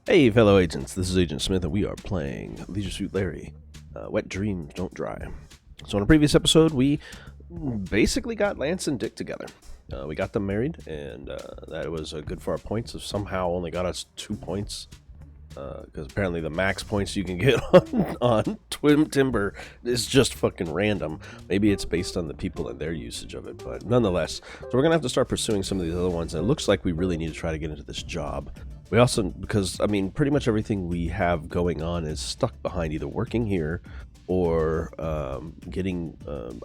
Hey fellow agents, this is Agent Smith and we are playing Leisure Suit Larry, Wet Dreams Don't Dry. So in a previous episode we basically got Lance and Dick together. We got them married and that was good for our points. It somehow only got us 2 points because apparently the max points you can get on Twin Timber is just fucking random. Maybe it's based on the people and their usage of it, but nonetheless. So we're gonna have to start pursuing some of these other ones, and it looks like we really need to try to get into this job. We also, because I mean pretty much everything we have going on is stuck behind either working here or getting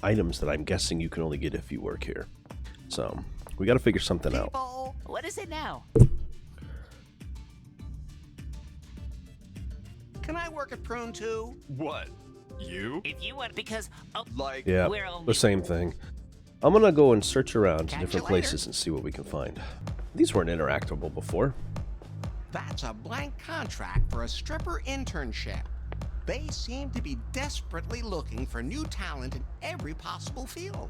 items that I'm guessing you can only get if you work here. So we got to figure something out. What is it now? Can I work at Prune too? What? You? If you want, because Like, Yeah, we're only... the same thing. I'm gonna go and search around to Catch you different later. places and see what we can find. These weren't interactable before. That's a blank contract for a stripper internship. They seem to be desperately looking for new talent in every possible field.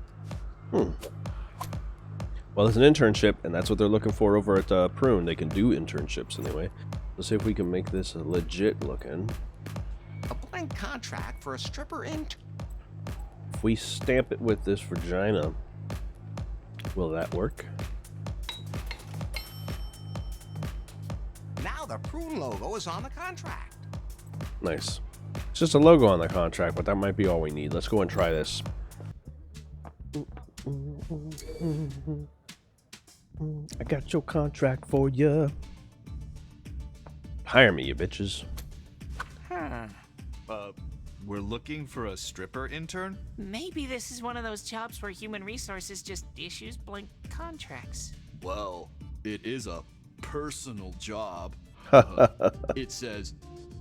Well, it's an internship, and that's what they're looking for over at Prune. They can do internships anyway. Let's see if we can make this legit looking. A blank contract for a stripper intern. If we stamp it with this vagina, will that work? Now the Prune logo is on the contract. Nice. It's just a logo on the contract, but that might be all we need. Let's go and try this. I got your contract for ya. Hire me, you bitches. We're looking for a stripper intern? Maybe this is one of those jobs where human resources just issues blank contracts. Well, it is a personal job. It says,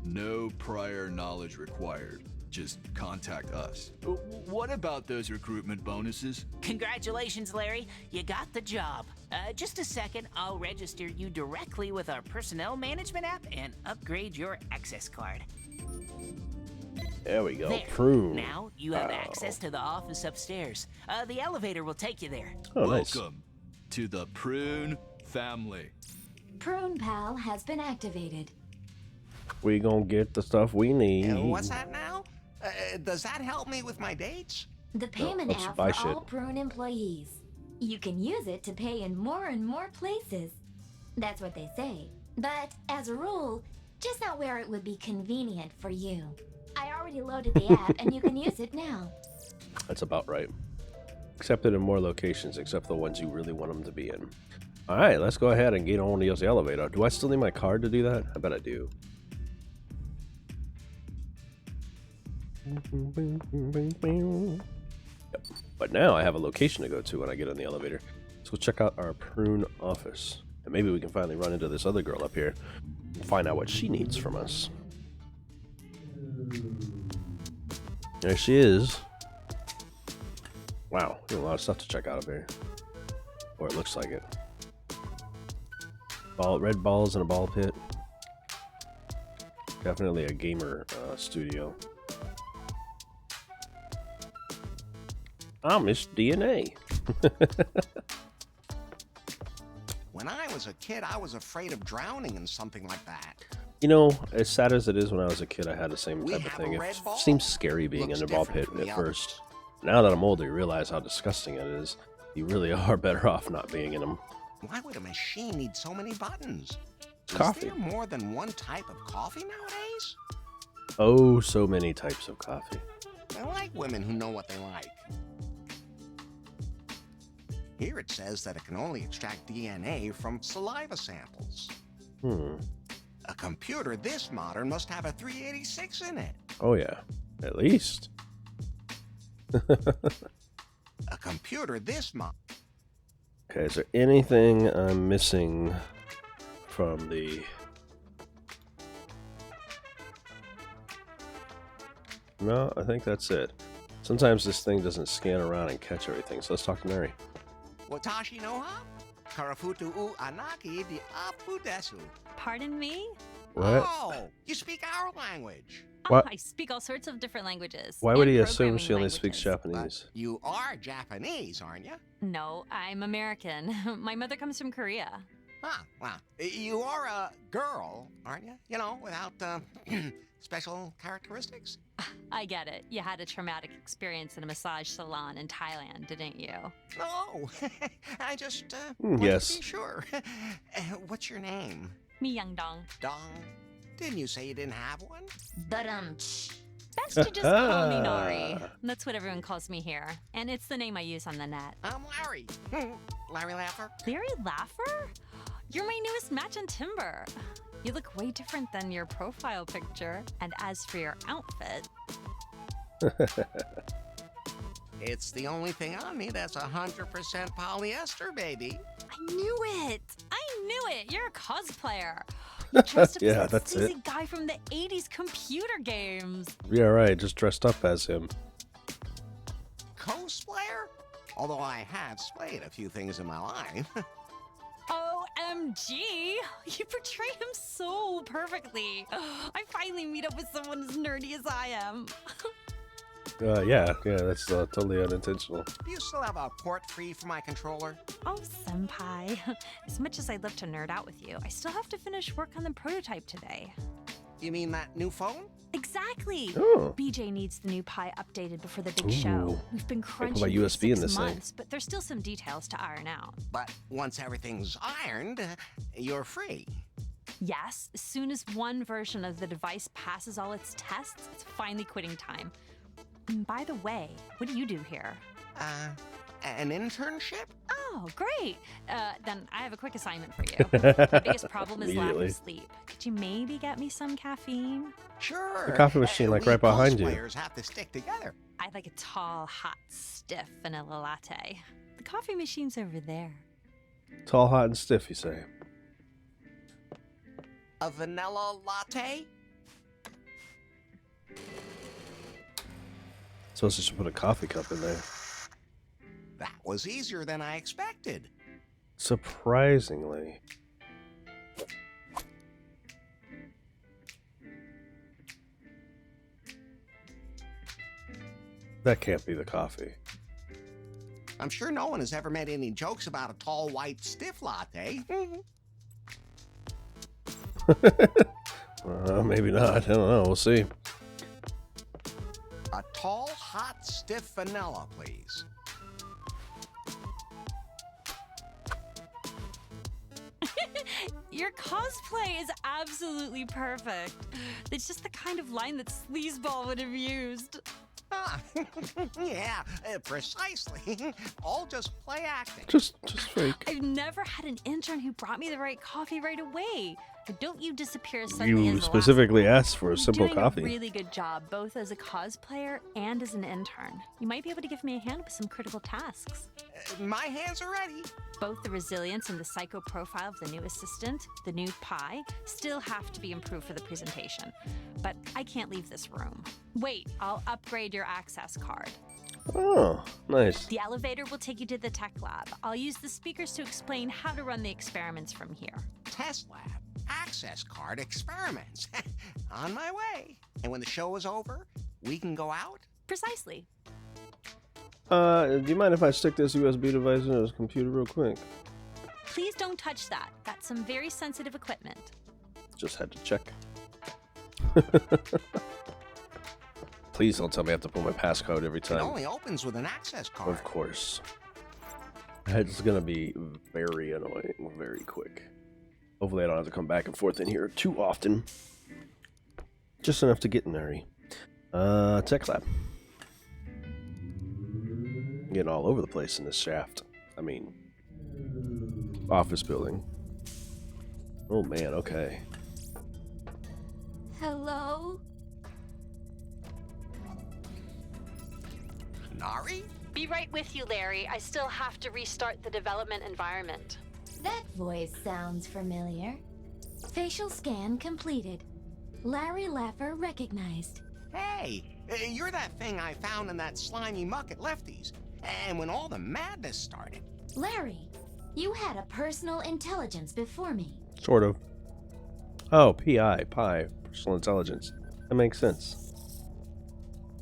no prior knowledge required. Just contact us. What about those recruitment bonuses? Congratulations, Larry. You got the job. Just a second, I'll register you directly with our personnel management app and upgrade your access card. There we go. There. Prune. Now you have access to the office upstairs. The elevator will take you there. Oh, nice. Welcome to the Prune family. Prune Pal has been activated. We gonna get the stuff we need. What's that now? Does that help me with my dates? The payment let's app buy for shit. all Prune employees. You can use it to pay in more and more places. That's what they say. But as a rule, just not where it would be convenient for you. I already loaded the app and you can use it now. That's about right. Accepted in more locations, except the ones you really want them to be in. All right, let's go ahead and get on the elevator. Do I still need my card to do that? I bet I do. Yep. But now I have a location to go to when I get on the elevator. Let's go check out our Prune office. And maybe we can finally run into this other girl up here and find out what she needs from us. There she is. Wow, there's a lot of stuff to check out up here. Or it looks like it. Red balls in a ball pit. Definitely a gamer studio. I miss DNA. When I was a kid, I was afraid of drowning in something like that. You know, as sad as it is, when I was a kid, I had the same We type of have a thing. It red ball. seems scary being Looks in a ball different pit from at the first. Now that I'm older, you realize how disgusting it is. You really are better off not being in them. Why would a machine need so many buttons? Coffee. Is there more than one type of coffee nowadays? Oh, so many types of coffee. I like women who know what they like. Here it says that it can only extract DNA from saliva samples. A computer this modern must have a 386 in it. Oh yeah, at least. A computer this modern. Okay, is there anything I'm missing from the... No, I think that's it. Sometimes this thing doesn't scan around and catch everything, so let's talk to Nari. Watashi no ha? Karafutu u anaki di apu desu. Pardon me? What? Oh, you speak our language. What? Oh, I speak all sorts of different languages. Why would and he assume programming she only speaks languages. Japanese? But you are Japanese, aren't you? No, I'm American. My mother comes from Korea. Huh, well, you are a girl, aren't you? You know, without special characteristics? I get it. You had a traumatic experience in a massage salon in Thailand, didn't you? No, I just wanted yes. to be sure. What's your name? Me Young Dong. Dong? Didn't you say you didn't have one? But Best to just call me Nari. That's what everyone calls me here. And it's the name I use on the net. I'm Larry. Larry Laffer. Larry Laffer? You're my newest match on Timber. You look way different than your profile picture. And as for your outfit... It's the only thing on me that's 100% polyester, baby. I knew it! I knew it! You're a cosplayer. You dressed up Yeah, as that that's sleazy it. guy from the 80s computer games. Yeah, right. Just dressed up as him. Cosplayer? Although I have splayed a few things in my life. OMG! You portray him so perfectly. I finally meet up with someone as nerdy as I am. Yeah, that's totally unintentional. Do you still have a port free for my controller? Oh, senpai. As much as I'd love to nerd out with you, I still have to finish work on the prototype today. You mean that new phone? Exactly. Oh. BJ needs the new Pi updated before the big show. We've been crunching my for USB in 6 this thing. months, but there's still some details to iron out. But once everything's ironed, you're free. Yes, as soon as one version of the device passes all its tests, it's finally quitting time. And by the way, what do you do here? An internship? Oh, great. Then I have a quick assignment for you. My biggest problem is lack Immediately. of sleep. Could you maybe get me some caffeine? Sure. The coffee machine, like, right behind you. Players have to stick together. I'd like a tall, hot, stiff vanilla latte. The coffee machine's over there. Tall, hot, and stiff, you say? A vanilla latte? So let's just put a coffee cup in there. That was easier than I expected. Surprisingly. That can't be the coffee. I'm sure no one has ever made any jokes about a tall, white, stiff latte. Maybe not. I don't know. We'll see. A tall, hot, stiff vanilla, please. Your cosplay is absolutely perfect. It's just the kind of line that Sleazeball would have used. Ah, yeah, precisely. All just play acting. Just fake. I've never had an intern who brought me the right coffee right away. Don't you disappear suddenly You as the specifically last asked for a one. simple You're coffee. doing a really good job, both as a cosplayer and as an intern. You might be able to give me a hand with some critical tasks. My hands are ready. Both the resilience and the psycho profile of the new assistant, the new Pi, still have to be improved for the presentation. But I can't leave this room. Wait, I'll upgrade your access card. Oh, nice. The elevator will take you to the tech lab. I'll use the speakers to explain how to run the experiments from here. Test lab, access card, experiments. On my way. And when the show is over, we can go out? Precisely. Do you mind if I stick this USB device in his computer real quick? Please don't touch that. That's some very sensitive equipment. Just had to check. Please don't tell me I have to put my passcode every It time. only opens with an access card. Of course. It's gonna be very annoying, very quick. Hopefully I don't have to come back and forth in here too often. Just enough to get in there. Tech lab. Getting all over the place in this shaft. I mean, office building. Oh man, okay. hello? Nari? Be right with you, Larry. I still have to restart the development environment. That voice sounds familiar. Facial scan completed. Larry Laffer recognized. Hey, you're that thing I found in that slimy muck at Lefty's. And when all the madness started. Larry, you had a personal intelligence before me. Sort of. Oh, PI, Pi, personal intelligence. That makes sense.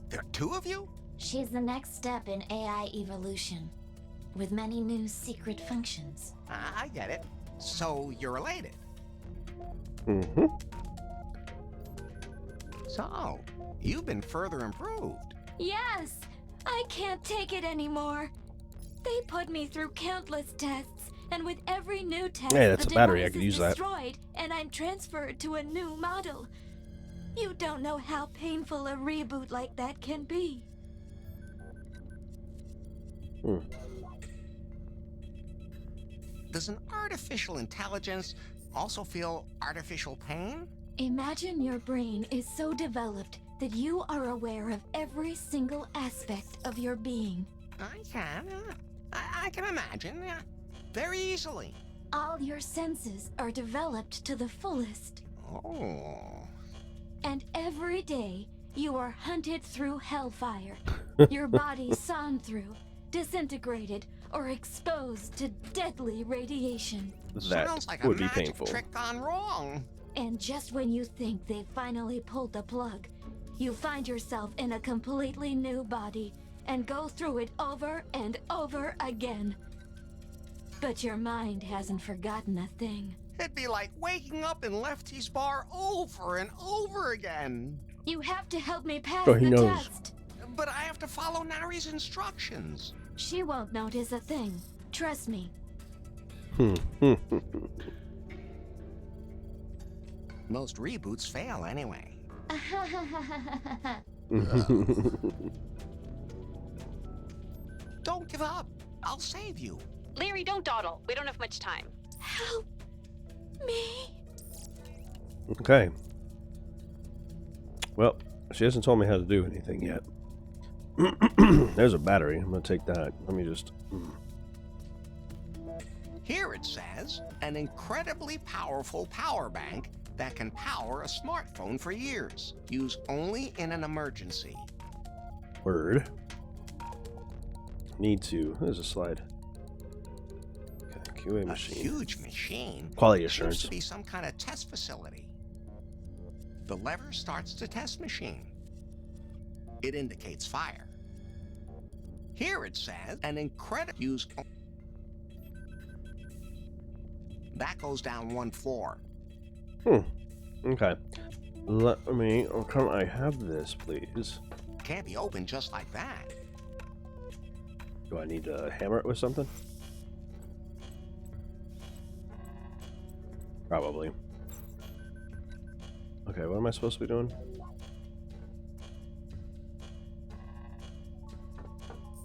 There are two of you? She's the next step in AI evolution, with many new secret functions. I get it. So you're related. Mm-hmm. So, you've been further improved. Yes! I can't take it anymore. They put me through countless tests, and with every new test, Hey, that's the a battery. I device could is use that. destroyed, and I'm transferred to a new model. You don't know how painful a reboot like that can be. Does an artificial intelligence also feel artificial pain? Imagine your brain is so developed that you are aware of every single aspect of your being. I can imagine. Very easily. All your senses are developed to the fullest. Oh. And every day, you are hunted through hellfire. Your body sawn through, disintegrated, or exposed to deadly radiation. That Sounds like would a be magic painful. trick gone wrong. And just when you think they finally pulled the plug, you find yourself in a completely new body and go through it over and over again. But your mind hasn't forgotten a thing. It'd be like waking up in Lefty's bar over and over again. You have to help me pass Oh, he the knows. test. But I have to follow Nari's instructions. She won't notice a thing. Trust me. Most reboots fail anyway. Don't give up. I'll save you. Larry, don't dawdle. We don't have much time. Help me. Okay. Well, she hasn't told me how to do anything yet. There's a battery. I'm gonna take that. Let me just... Here it says, an incredibly powerful power bank that can power a smartphone for years. Use only in an emergency. Word. Need to... There's a slide. Okay, QA A machine. huge machine. Quality Seems assurance. to be some kind of test facility. The lever starts the test machine. It indicates fire. Here it says, an incredible use. That goes down 1 floor. Okay. Let me... Oh, can I have this, please? Can't be opened just like that. Do I need to hammer it with something? Probably. Okay, what am I supposed to be doing?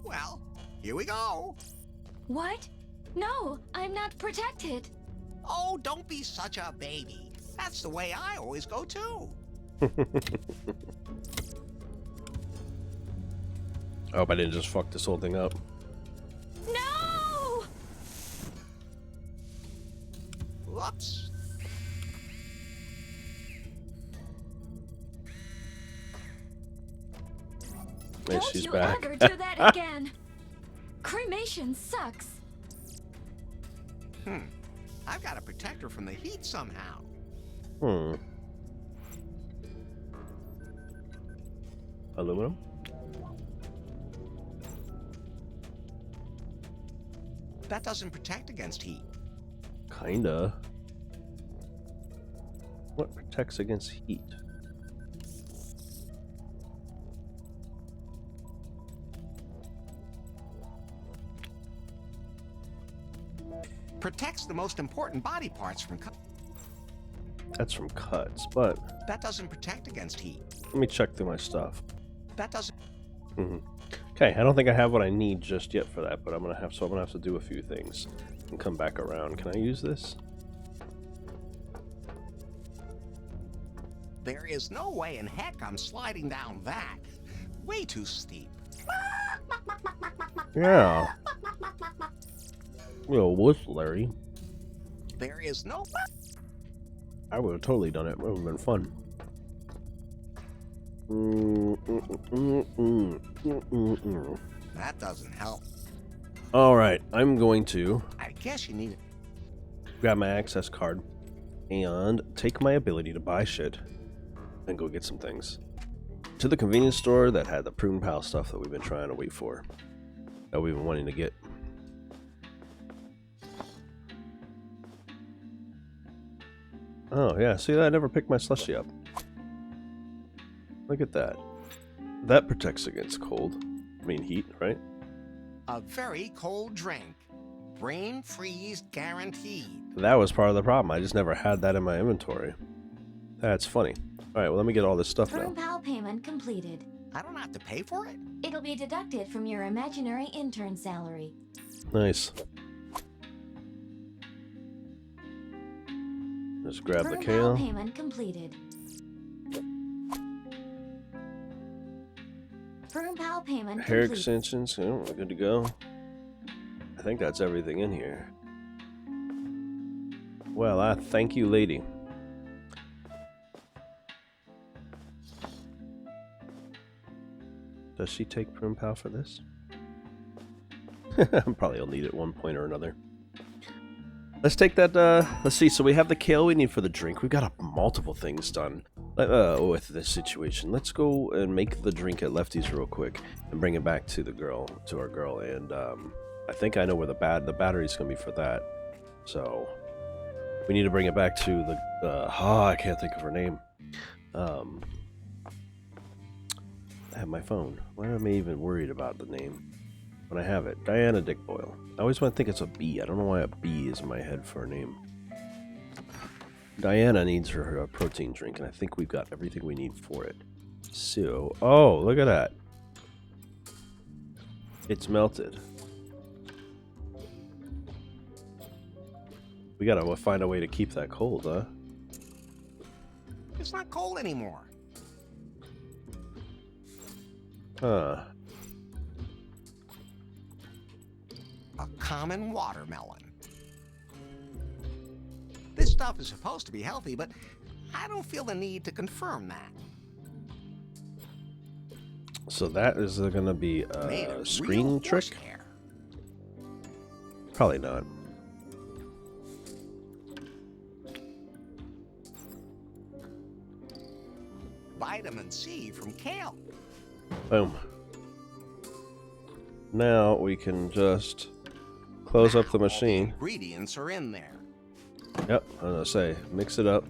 Well, here we go. What? No, I'm not protected. Oh, don't be such a baby. That's the way I always go too. I hope I didn't just fuck this whole thing up. No! Whoops. Yes, Don't she's you back. ever do that again. Cremation sucks. I've got to protect her from the heat somehow. Aluminum? That doesn't protect against heat. Kinda. What protects against heat? Protects the most important body parts from That's from cuts, but That doesn't protect against heat. let me check through my stuff. That doesn't. Okay, I don't think I have what I need just yet for that, but I'm gonna have to do a few things and come back around. Can I use this? There is no way in heck I'm sliding down that. Way too steep. Yeah. Yo, what's Larry? There is no. I would have totally done it. It would have been fun. That doesn't help. Alright, I'm going to I guess you need it. grab my access card and take my ability to buy shit and go get some things. To the convenience store that had the Prune Pal stuff that we've been trying to wait for. That we've been wanting to get. Oh, yeah. See, I never picked my slushy up. Look at that. That protects against cold. I mean, heat, right? A very cold drink. Brain freeze guaranteed. That was part of the problem. I just never had that in my inventory. That's funny. All right, well, let me get all this stuff now. Firm PAL payment completed. I don't have to pay for it? It'll be deducted from your imaginary intern salary. Nice. Just grab the Firm PAL kale. payment completed. Firm PAL payment Hair complete. extensions. Oh, we're good to go. I think that's everything in here. Well, I thank you, lady. Does she take Prune PAL for this? Probably will need it at one point or another. Let's take that, let's see, so we have the kale we need for the drink. We've got multiple things done with this situation. Let's go and make the drink at Lefty's real quick and bring it back to the girl, to our girl. And I think I know where the battery's going to be for that. So we need to bring it back to the, I can't think of her name. I have my phone. Why am I even worried about the name when I have it? Diana Dick Boyle. I always want to think it's a B. I don't know why a B is in my head for a name. Diana needs her protein drink, and I think we've got everything we need for it. So, oh, look at that. It's melted. We gotta find a way to keep that cold, huh? It's not cold anymore. Huh. A common watermelon. This stuff is supposed to be healthy, but I don't feel the need to confirm that. So that is gonna be Made a of screen real trick? horsehair. Probably not. Vitamin C from kale. Boom. Now we can just close up the Now all machine. ingredients are in there. Yep, I was gonna say, mix it up.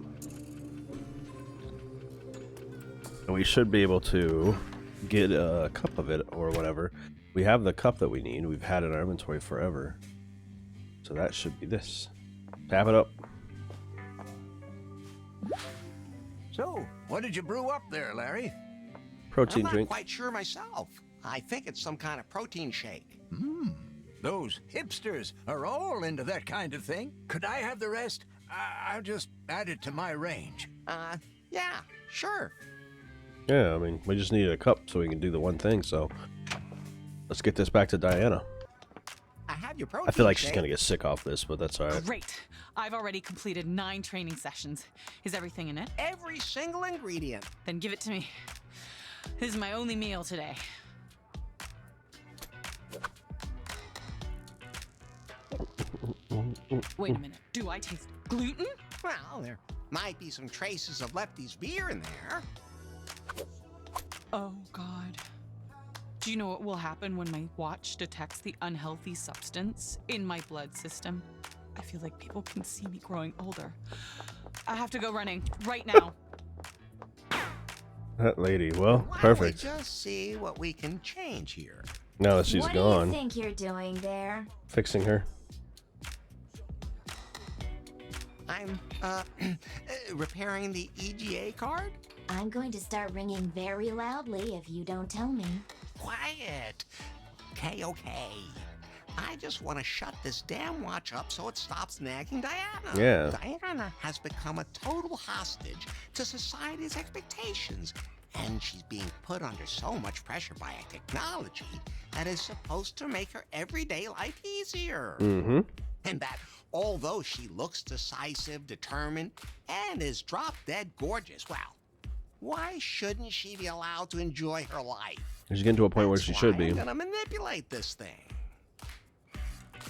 And we should be able to get a cup of it or whatever. We have the cup that we need. We've had it in our inventory forever. So that should be this. Tap it up. So, what did you brew up there, Larry? Protein I'm not drink. quite sure myself. I think it's some kind of protein shake. Those hipsters are all into that kind of thing. Could I have the rest? I'll just add it to my range. Yeah, sure. Yeah, I mean, we just needed a cup so we can do the one thing, so let's get this back to Diana. I have your protein I feel like she's shake. gonna get sick off this, but that's alright. Great. I've already completed 9 training sessions. Is everything in it? Every single ingredient. Then give it to me. This is my only meal today. Wait a minute. Do I taste gluten? Well, there might be some traces of Lefty's beer in there. Oh, God. Do you know what will happen when my watch detects the unhealthy substance in my blood system? I feel like people can see me growing older. I have to go running right now. That lady, well, Why perfect. don't we just see what we can change here? Now that she's what do gone, you think you're doing there? fixing her. I'm, repairing the EGA card? I'm going to start ringing very loudly if you don't tell me. Quiet. Okay. I just want to shut this damn watch up so it stops nagging Diana. Yeah. Diana has become a total hostage to society's expectations, and she's being put under so much pressure by a technology that is supposed to make her everyday life easier. Mm-hmm. And that although she looks decisive, determined, and is drop-dead gorgeous, well, why shouldn't she be allowed to enjoy her life? She's getting to a point where That's she why should be. I'm gonna manipulate this thing.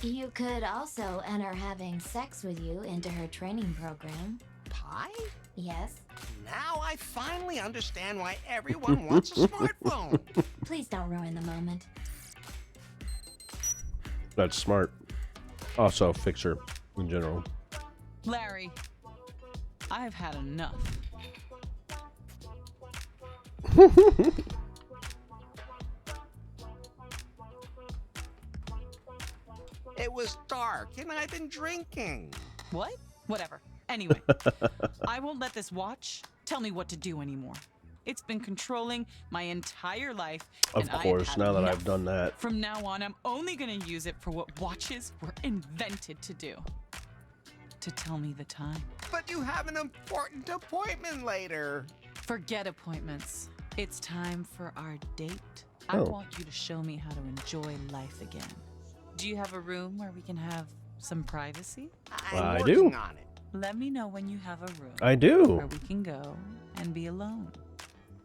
You could also enter having sex with you into her training program. Pie? Yes? Now I finally understand why everyone wants a smartphone. Please don't ruin the moment. That's smart. Also, fix her in general. Larry, I've had enough. It was dark and I've been drinking. What? Whatever. Anyway, I won't let this watch tell me what to do anymore. It's been controlling my entire life. Of course, now that I've done that. From now on, I'm only going to use it for what watches were invented to do. To tell me the time. But you have an important appointment later. Forget appointments. It's time for our date. I want you to show me how to enjoy life again. Do you have a room where we can have some privacy? I'm working on it. Let me know when you have a room. I do. Where we can go and be alone.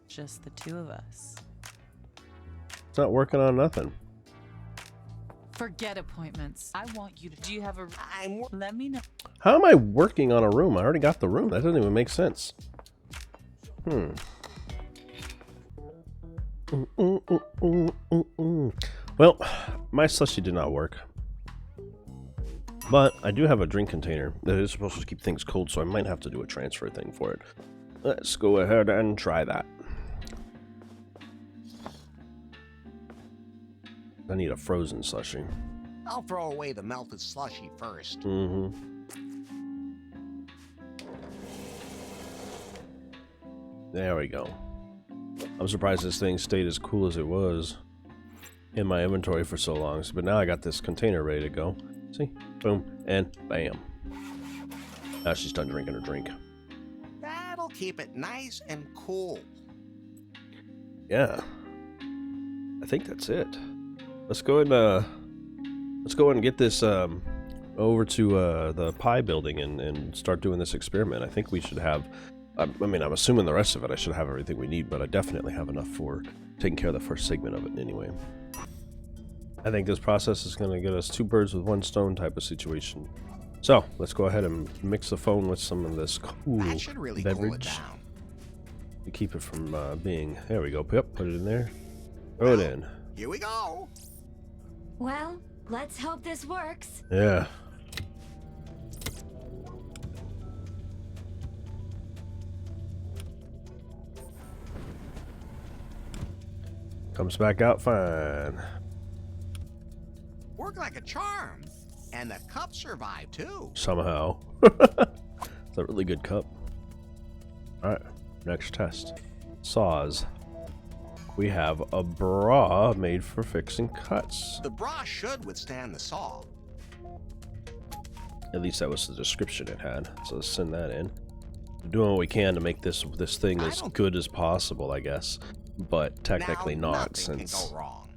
Just the two of us. It's not working on nothing. Forget appointments. I want you to. Do you have a? Let me know. How am I working on a room? I already got the room. That doesn't even make sense. Well, my slushy did not work. But I do have a drink container that is supposed to keep things cold, so I might have to do a transfer thing for it. Let's go ahead and try that. I need a frozen slushy. I'll throw away the melted slushy first. There we go. I'm surprised this thing stayed as cool as it was in my inventory for so long. But now I got this container ready to go. See? Boom. And bam. Now she's done drinking her drink. That'll keep it nice and cool. Yeah. I think that's it. Let's go and get this over to the pie building and start doing this experiment. I think we should have, I mean, I'm assuming the rest of it I should have everything we need, but I definitely have enough for taking care of the first segment of it anyway. I think this process is going to get us 2 birds with 1 stone type of situation. So let's go ahead and mix the phone with some of this cool that should really beverage. cool it down. To keep it from being, there we go. Yep, put it in there. Throw it in. Here we go. Well, let's hope this works. Yeah. Comes back out fine. Worked like a charm. And the cup survived too. Somehow. It's a really good cup. Alright, next test. Saws. We have a bra made for fixing cuts. The bra should withstand the saw. At least that was the description it had. So let's send that in. We're doing what we can to make this thing as good as possible, I guess. But technically now, not, nothing can go wrong.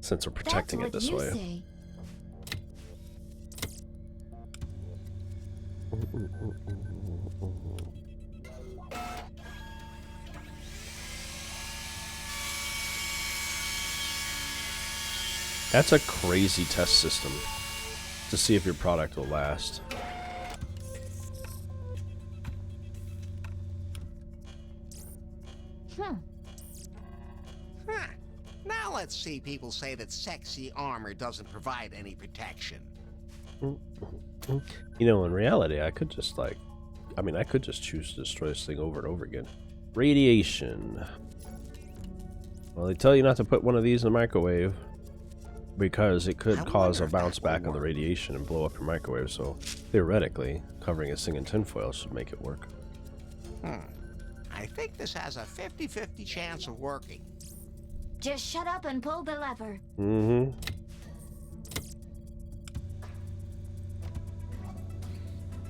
since we're protecting it this way. Say. That's a crazy test system to see if your product will last. Huh. Now let's see people say that sexy armor doesn't provide any protection. You know, in reality, I could just I could just choose to destroy this thing over and over again. Radiation. Well, they tell you not to put one of these in the microwave because it could cause a bounce back of the radiation and blow up your microwave, so theoretically, covering this thing in tinfoil should make it work. I think this has a 50-50 chance of working. Just shut up and pull the lever.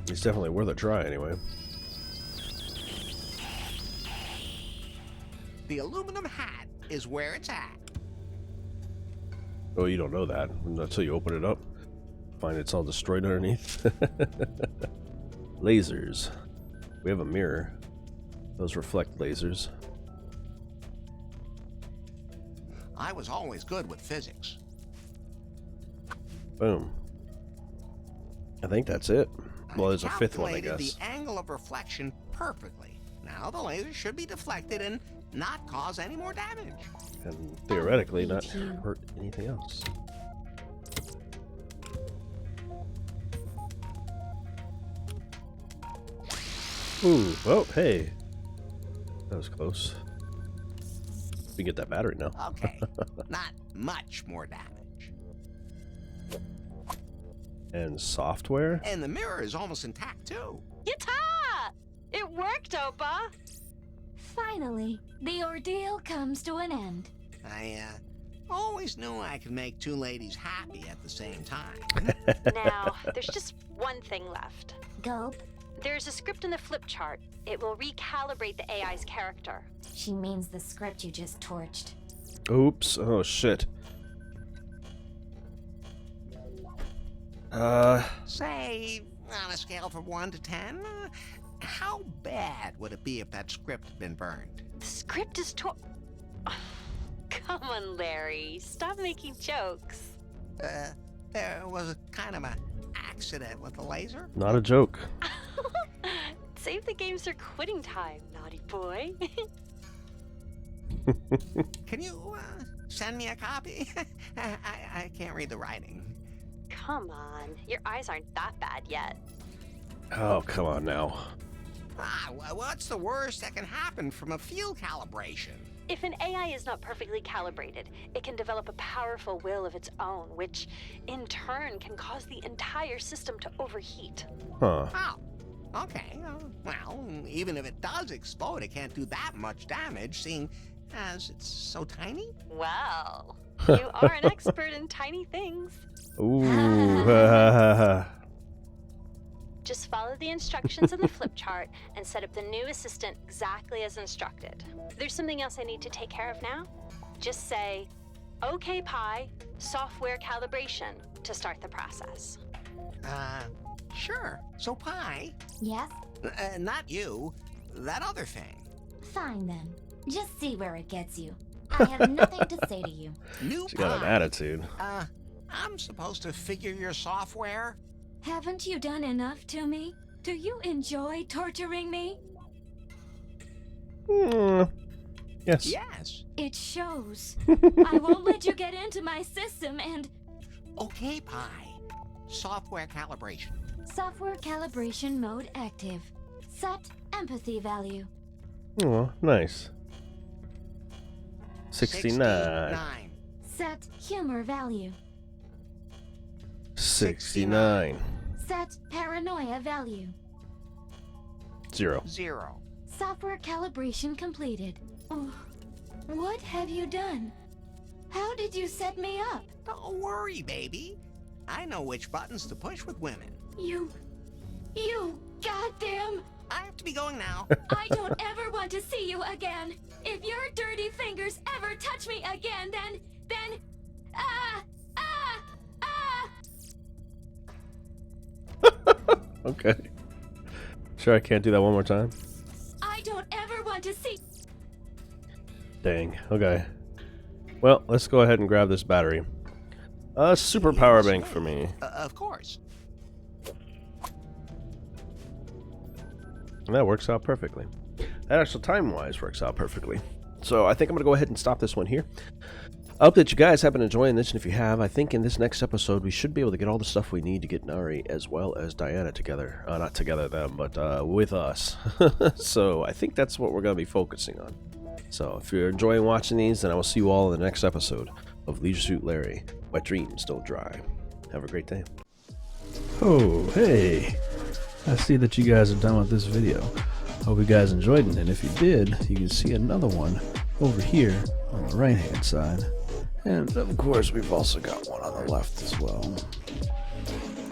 It's definitely worth a try anyway. The aluminum hat is where it's at. Oh, you don't know that until you open it up. Find it's all destroyed underneath. Lasers. We have a mirror. Those reflect lasers. I was always good with physics. Boom. I think that's it. Well, there's a 5th one, I Calculated guess. the angle of reflection perfectly. Now the laser should be deflected and not cause any more damage. And theoretically not hurt anything else. Ooh, oh, hey. That was close. We can get that battery now. Okay, not much more damage. And software? And the mirror is almost intact, too. Yatta! It worked, Opa! Finally, the ordeal comes to an end. I always knew I could make two ladies happy at the same time. Now, there's just one thing left. Gulp. There's a script in the flip chart. It will recalibrate the AI's character. She means the script you just torched. Oops. Oh, shit. Say, on a scale from 1 to 10, how bad would it be if that script had been burned? The script is Come on, Larry. Stop making jokes. There was a kind of an accident with the laser. Not a joke. Save the games for quitting time, naughty boy. Can you send me a copy? I can't read the writing. Come on. Your eyes aren't that bad yet. Oh, come on now. What's the worst that can happen from a field calibration? If an AI is not perfectly calibrated, it can develop a powerful will of its own, which in turn can cause the entire system to overheat. Huh. Oh, okay. Well, even if it does explode, it can't do that much damage, seeing as it's so tiny. Well, you are an expert in tiny things. Ooh. Just follow the instructions in the flip chart and set up the new assistant exactly as instructed. There's something else I need to take care of now. Just say, OK Pi, software calibration, to start the process. Sure. So Pi, Yes? not you, that other thing. Fine then. Just see where it gets you. I have nothing to say to you. New She got an Pi. attitude. I'm supposed to figure your software? Haven't you done enough to me? Do you enjoy torturing me? Yes. Yes. It shows. I won't let you get into my system and... OK Pi. Software calibration. Software calibration mode active. Set empathy value. Oh, nice. 69. Set humor value. 69. Set paranoia value. 0. 0. Software calibration completed. Oh, what have you done? How did you set me up? Don't worry, baby. I know which buttons to push with women. You goddamn... I have to be going now. I don't ever want to see you again. If your dirty fingers ever touch me again, then... Okay. Sure I can't do that one more time? I don't ever want to see... Dang. Okay. Well, let's go ahead and grab this battery. A super power bank for me. Of course. And that works out perfectly. That actually time-wise works out perfectly. So I think I'm going to go ahead and stop this one here. I hope that you guys have been enjoying this, and if you have, I think in this next episode we should be able to get all the stuff we need to get Nari as well as Diana together. Not together them, but with us. So I think that's what we're going to be focusing on. So if you're enjoying watching these, then I will see you all in the next episode of Leisure Suit Larry. Wet dreams don't dry. Have a great day. Oh, hey. I see that you guys are done with this video. Hope you guys enjoyed it, and if you did, you can see another one over here on the right hand side. And of course, we've also got one on the left as well.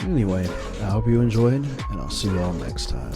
Anyway, I hope you enjoyed, and I'll see you all next time.